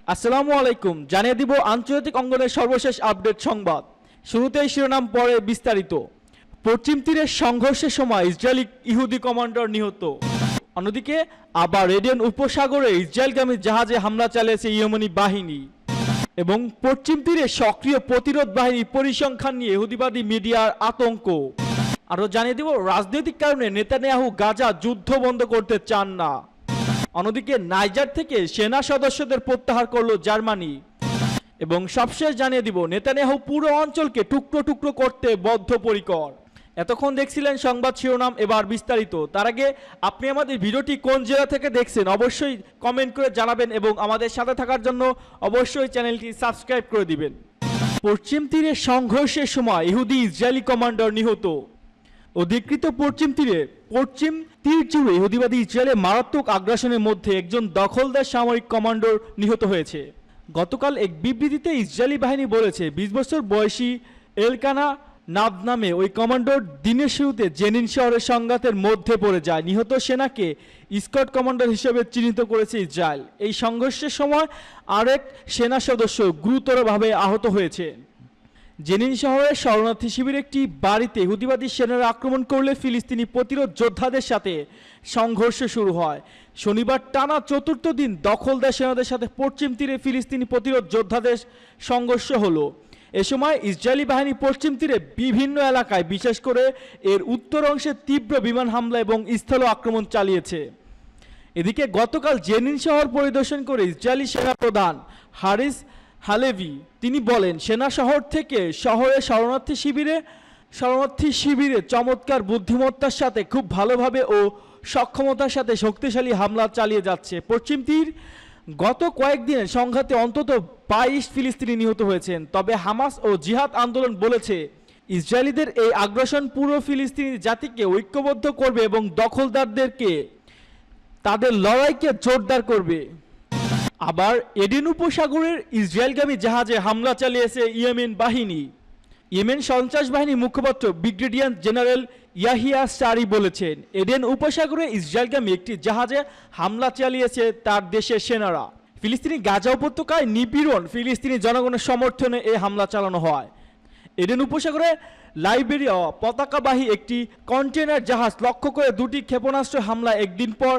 আসসালামু আলাইকুম। জানিয়ে দিব আন্তর্জাতিক অঙ্গনের সর্বশেষ আপডেট সংবাদ। শুরুতেই শিরোনাম, পরে বিস্তারিত। পশ্চিম তীরের সংঘর্ষের সময় ইসরায়েলি ইহুদি কমান্ডার নিহত। অন্যদিকে আবার এডেন উপসাগরে ইসরায়েলগামী জাহাজে হামলা চালিয়েছে ইয়েমেনি বাহিনী। এবং পশ্চিম তীরে সক্রিয় প্রতিরোধ বাহিনীর পরিসংখ্যান নিয়ে ইহুদিবাদী মিডিয়ার আতঙ্ক। আরও জানিয়ে দিব রাজনৈতিক কারণে নেতানিয়াহু গাজা যুদ্ধ বন্ধ করতে চান না। অন্যদিকে নাইজার থেকে সেনা সদস্যদের প্রত্যাহার করল জার্মানি। এবং সবশেষ জানিয়ে দিব নেতানিয়াহু পুরো অঞ্চলকে টুকরো টুকরো করতে বদ্ধপরিকর। এতক্ষণ দেখছিলেন সংবাদ শিরোনাম, এবার বিস্তারিত। তার আগে আপনি আমাদের ভিডিওটি কোন জেলা থেকে দেখছেন অবশ্যই কমেন্ট করে জানাবেন এবং আমাদের সাথে থাকার জন্য অবশ্যই চ্যানেলটি সাবস্ক্রাইব করে দিবেন। পশ্চিম তীরে সংঘর্ষের সময় ইহুদি ইসরায়েলি কমান্ডার নিহত। অধিকৃত পশ্চিম তীর জুড়ে ইহুদিবাদী ইসরায়েলের মারাত্মক আগ্রাসনের মধ্যে একজন দখলদার সামরিক কমান্ডার নিহত হয়েছে। গতকাল এক বিবৃতিতে ইসরায়েলি বাহিনী বলেছে 20 বছর বয়সী এলকানা নাব নামে ওই কমান্ডার দিনের শুরুতে জেনিন শহরের সংঘাতের মধ্যে পড়ে যায়। নিহত সেনাকে স্কট কমান্ডার হিসেবে চিহ্নিত করেছে ইসরায়েল। এই সংঘর্ষের সময় আরেক সেনা সদস্য গুরুতরভাবে আহত হয়েছে। জেনিন শহরের শরণার্থী শিবির একটি বাড়িতে ইহুদিবাদী সেনারা আক্রমণ করলে ফিলিস্তিনি প্রতিরোধ যোদ্ধাদের সাথে সংঘর্ষ শুরু হয়। শনিবার টানা চতুর্থ দিন দখলদার সেনাদের সাথে পশ্চিম তীরে ফিলিস্তিনি প্রতিরোধ যোদ্ধাদের সংঘর্ষ হলো। এ সময় ইসরায়েলি বাহিনী পশ্চিম তীরে বিভিন্ন এলাকায়, বিশেষ করে এর উত্তর অংশে তীব্র বিমান হামলা এবং স্থল আক্রমণ চালিয়েছে। এদিকে গতকাল জেনিন শহর পরিদর্শন করে ইসরায়েলি সেনা প্রধান হারিস হালেভি তিনি বলেন, সেনা শহর থেকে শহরে শরণার্থী শিবিরে চমৎকার বুদ্ধিমত্তার সাথে খুব ভালোভাবে ও সক্ষমতার সাথে শক্তিশালী হামলা চালিয়ে যাচ্ছে। পশ্চিম তীর গত কয়েকদিনের সংঘাতে অন্তত 22 ফিলিস্তিনি নিহত হয়েছেন। তবে হামাস ও জিহাদ আন্দোলন বলেছে ইসরায়েলিদের এই আগ্রাসন পুরো ফিলিস্তিনি জাতিকে ঐক্যবদ্ধ করবে এবং দখলদারদেরকে তাদের লড়াইকে জোরদার করবে। আবার এডেন উপসাগরের ইসরায়েলগামী জাহাজে হামলা চালিয়েছে ইয়েমেন বাহিনী। ইয়েমেন সন্ত্রাস বাহিনীর মুখপাত্র ব্রিগেডিয়ার জেনারেল ইয়াহিয়া সারি বলেছেন, এডেন উপসাগরে ইসরায়েলগামী একটি জাহাজে হামলা চালিয়েছে তার দেশের সেনারা। ফিলিস্তিনি গাজা উপত্যকায় নিপীড়ন ফিলিস্তিনি জনগণের সমর্থনে এই হামলা চালানো হয়। এডেন উপসাগরে লাইবেরিয়া পতাকাবাহী একটি কন্টেনার জাহাজ লক্ষ্য করে দুটি ক্ষেপণাস্ত্র হামলা একদিন পর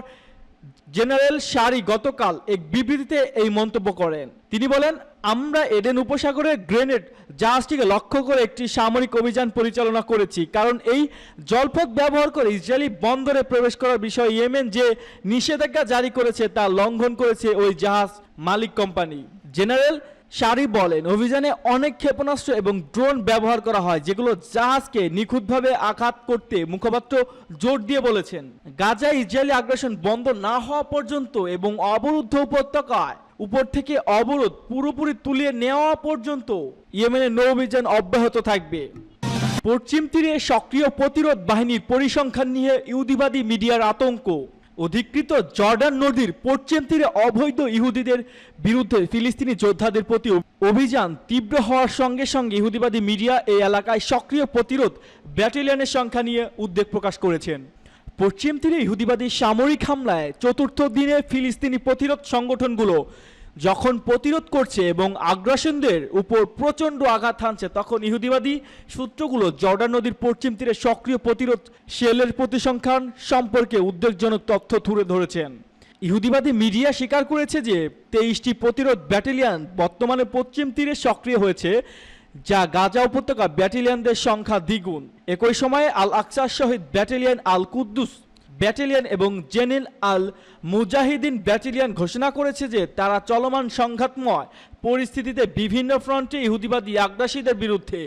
জেনারেল সারি গতকাল এক বিবৃতিতে এই মন্তব্য করেন। তিনি বলেন, আমরা এডেন উপসাগরে গ্রেনেড জাহাজটিকে লক্ষ্য করে একটি সামরিক অভিযান পরিচালনা করেছি, কারণ এই জলপথ ব্যবহার করে ইসরায়েলি বন্দরে প্রবেশ করার বিষয়ে ইয়েমেন যে নিষেধাজ্ঞা জারি করেছে তা লঙ্ঘন করেছে ওই জাহাজ মালিক কোম্পানি। জেনারেল সারি বলেন, অভিযানে অনেক ক্ষেপণাস্ত্র এবং ড্রোন ব্যবহার করা হয়, যেগুলো জাহাজকে নিখুঁতভাবে আঘাত করতে মুখপাত্র জোর দিয়ে বলেছেন। গাজায় ইসরায়েলি আগ্রাসন বন্ধ না হওয়া পর্যন্ত এবং অবরুদ্ধ উপত্যকায় উপর থেকে অবরোধ পুরোপুরি তুলিয়ে নেওয়া পর্যন্ত ইয়েমেনের নৌ অভিযান অব্যাহত থাকবে। পশ্চিম তীরে সক্রিয় প্রতিরোধ বাহিনীর পরিসংখ্যান নিয়ে ইহুদিবাদী মিডিয়ার আতঙ্ক। অধিকৃত জর্ডান নদীর পশ্চিম তীরে অবৈধ ইহুদিদের বিরুদ্ধে ফিলিস্তিনি যোদ্ধাদের প্রতি অভিযান তীব্র হওয়ার সঙ্গে সঙ্গে ইহুদিবাদী মিডিয়া এই এলাকায় সক্রিয় প্রতিরোধ ব্যাটালিয়নের সংখ্যা নিয়ে উদ্বেগ প্রকাশ করেছেন। পশ্চিম তীরে ইহুদিবাদী সামরিক হামলায় চতুর্থ দিনে ফিলিস্তিনি প্রতিরোধ সংগঠনগুলো যখন প্রতিরোধ করছে এবং আগ্রাসনদের উপর প্রচণ্ড আঘাত হানছে, তখন ইহুদিবাদী সূত্রগুলো জর্ডান নদীর পশ্চিম তীরে সক্রিয় প্রতিরোধ সেলের পরিসংখ্যান সম্পর্কে উদ্বেগজনক তথ্য তুলে ধরেছেন। ইহুদিবাদী মিডিয়া স্বীকার করেছে যে 23টি প্রতিরোধ ব্যাটালিয়ন বর্তমানে পশ্চিম তীরে সক্রিয় হয়েছে, যা গাজা উপত্যকা ব্যাটালিয়নদের সংখ্যা দ্বিগুণ। একই সময়ে আল আকসা শহীদ ব্যাটালিয়ন, আল কুদ্দুস ব্যাটালিয়ন এবং জেনিন আল মুজাহিদিন ব্যাটালিয়ন ঘোষণা করেছে যে তারা চলমান সংঘাতময় পরিস্থিতিতে বিভিন্ন ফ্রন্টে ইহুদিবাদী আগ্রাসীদের বিরুদ্ধে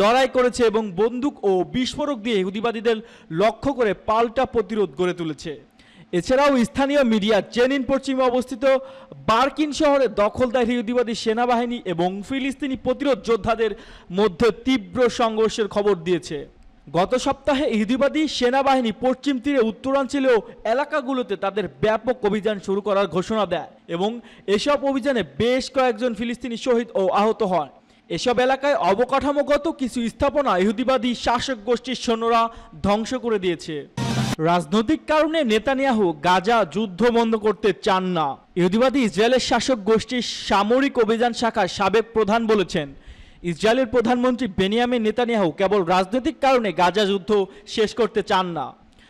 লড়াই করেছে এবং বন্দুক ও বিস্ফোরক দিয়ে ইহুদিবাদীদের লক্ষ্য করে পাল্টা প্রতিরোধ গড়ে তুলেছে। এছাড়াও স্থানীয় মিডিয়া জেনিন পশ্চিমে অবস্থিত বারকিন শহরে দখলদার ইহুদিবাদী সেনাবাহিনী এবং ফিলিস্তিনি প্রতিরোধ যোদ্ধাদের মধ্যে তীব্র সংঘর্ষের খবর দিয়েছে। গত সপ্তাহে ইহুদিবাদী সেনাবাহিনী পশ্চিম তীরে উত্তরাঞ্চলীয় এলাকাগুলোতে তাদের ব্যাপক অভিযান শুরু করার ঘোষণা দেয় এবং এসব অভিযানে বেশ কয়েকজন ফিলিস্তিনি শহীদ ও আহত হন। এসব এলাকায় অবকাঠামোগত কিছু স্থাপনা ইহুদিবাদী শাসক গোষ্ঠীর সৈন্যরা ধ্বংস করে দিয়েছে। রাজনৈতিক কারণে নেতানিয়াহু গাজা যুদ্ধ বন্ধ করতে চান না। ইহুদিবাদী ইসরায়েলের শাসক গোষ্ঠীর সামরিক অভিযান শাখার সাবেক প্রধান বলেছেন, ইসরায়েলের প্রধানমন্ত্রী বেনিয়ামিন নেতানিয়াহু কেবল রাজনৈতিক কারণে গাজা যুদ্ধ শেষ করতে চান না।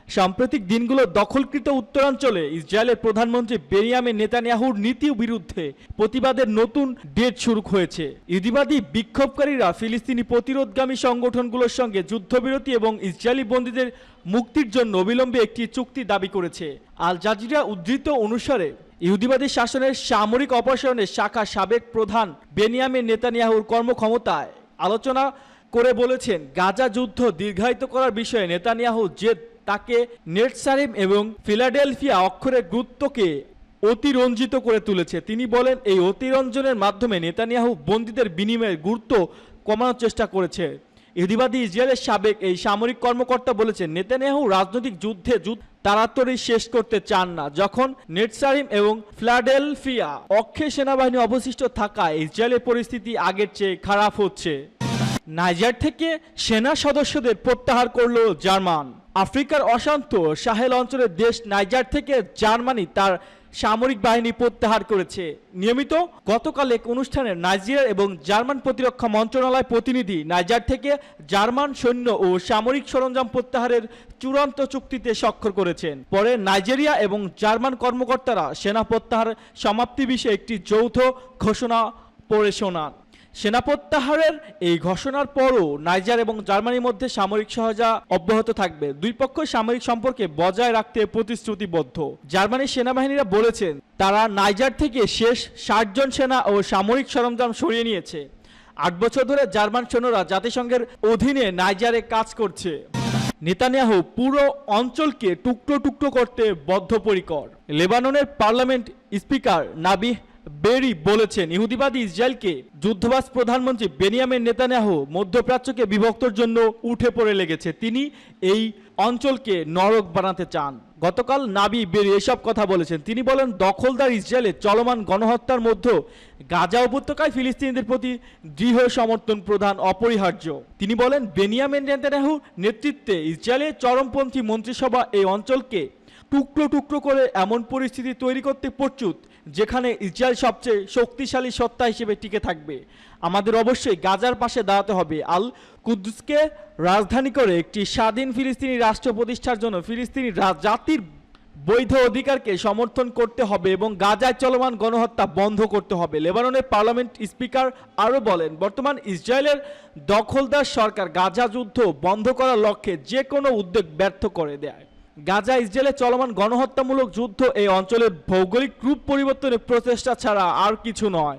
সাম্প্রতিক দিনগুলো দখলকৃত উত্তরাঞ্চলে ইসরায়েলের প্রধানমন্ত্রী বেনিয়ামিন নেতানিয়াহুর নীতির বিরুদ্ধে প্রতিবাদের নতুন ডেট শুরু হয়েছে। ইহুদিবাদী বিক্ষোভকারীরা ফিলিস্তিনি প্রতিরোধগামী সংগঠনগুলোর সঙ্গে যুদ্ধবিরতি এবং ইসরায়েলি বন্দীদের মুক্তির জন্য অবিলম্বে একটি চুক্তি দাবি করেছে। আল জাজিরা উদ্ধৃত অনুসারে ইহুদিবাদী শাসনের সামরিক অপসারণের শাখা সাবেক প্রধান বেনিয়ামিন নেতানিয়াহুর কর্মক্ষমতায় আলোচনা করে বলেছেন, গাজা যুদ্ধ দীর্ঘায়িত করার বিষয়ে নেতানিয়াহু যে তাকে নেটসারিম এবং ফিলাডেলফিয়া অক্ষরের গুরুত্বকে অতিরঞ্জিত করে তুলেছে। তিনি বলেন, এই অতিরঞ্জনের মাধ্যমে নেতানিয়াহু বন্দীদের বিনিময়ের গুরুত্ব কমানোর চেষ্টা করেছে। ইহুদিবাদী ইসরায়েলের সাবেক এই সামরিক কর্মকর্তা বলেছেন, নেতানিয়াহু রাজনৈতিক যুদ্ধ তাড়াতাড়ি শেষ করতে চান না। যখন নেটসারিম এবং ফিলাডেলফিয়া অক্ষে সেনাবাহিনী অবশিষ্ট থাকায় ইসরায়েলের পরিস্থিতি আগের চেয়ে খারাপ হচ্ছে। নাইজার থেকে সেনা সদস্যদের প্রত্যাহার করল জার্মান। আফ্রিকার অশান্ত সাহেল অঞ্চলের দেশ নাইজার থেকে জার্মানি তার সামরিক বাহিনী প্রত্যাহার করেছে। নিয়মিত গতকাল এক অনুষ্ঠানে নাইজেরিয়া এবং জার্মান প্রতিরক্ষা মন্ত্রণালয় প্রতিনিধি নাইজার থেকে জার্মান সৈন্য ও সামরিক সরঞ্জাম প্রত্যাহারের চূড়ান্ত চুক্তিতে স্বাক্ষর করেছেন। পরে নাইজেরিয়া এবং জার্মান কর্মকর্তারা সেনা প্রত্যাহার সমাপ্তি বিষয়ে একটি যৌথ ঘোষণা পড়ে শোনান। সেনা প্রত্যাহারের এই ঘোষণার পরও নাইজার এবং জার্মানির মধ্যে সামরিক সহায়তা অব্যাহত থাকবে। দুই পক্ষ সামরিক সম্পর্কে বজায় রাখতে প্রতিশ্রুতিবদ্ধ। জার্মানির সেনাবাহিনীরা বলেছেন, তারা নাইজার থেকে শেষ 60 জন সেনা ও সামরিক সরঞ্জাম সরিয়ে নিয়েছে। 8 বছর ধরে জার্মান সৈন্যরা জাতিসংঘের অধীনে নাইজারে কাজ করছে। নেতানিয়াহু পুরো অঞ্চলকে টুকরো টুকরো করতে বদ্ধপরিকর। লেবাননের পার্লামেন্ট স্পিকার নাবিহ বেরি বলেছেন, ইহুদিবাদী ইসরায়েলকে যুদ্ধবাজ প্রধানমন্ত্রী বেনিয়ামিন নেতানিয়াহু মধ্যপ্রাচ্যকে বিভক্তর জন্য উঠে পড়ে লেগেছে। তিনি এই অঞ্চলকে নরক বানাতে চান। গতকাল নাবি বেরি এসব কথা বলেছেন। তিনি বলেন, দখলদার ইসরায়েলের চলমান গণহত্যার মধ্যে গাজা উপত্যকায় ফিলিস্তিনিদের প্রতি দৃঢ় সমর্থন প্রদান অপরিহার্য। তিনি বলেন, বেনিয়ামিন নেতানিয়াহু নেতৃত্বে ইসরায়েলের চরমপন্থী মন্ত্রিসভা এই অঞ্চলকে টুকরো টুকরো করে এমন পরিস্থিতি তৈরি করতে প্রস্তুত যেখানে ইসরায়েল সবচেয়ে শক্তিশালী সত্তা হিসেবে টিকে থাকবে। আমাদের অবশ্যই গাজার পাশে দাঁড়াতে হবে। আল কুদ্দুসকে রাজধানী করে একটি স্বাধীন ফিলিস্তিনি রাষ্ট্র প্রতিষ্ঠার জন্য ফিলিস্তিনি জাতির বৈধ অধিকারকে সমর্থন করতে হবে এবং গাজায় চলমান গণহত্যা বন্ধ করতে হবে। লেবাননের পার্লামেন্ট স্পিকার আরও বলেন, বর্তমান ইসরায়েলের দখলদার সরকার গাজা যুদ্ধ বন্ধ করার লক্ষ্যে যে কোনো উদ্যোগ ব্যর্থ করে দেয়। গাজা ইসরায়েলের চলমান গণহত্যামূলক যুদ্ধ এই অঞ্চলের ভৌগোলিক রূপ পরিবর্তনের প্রচেষ্টা ছাড়া আর কিছু নয়।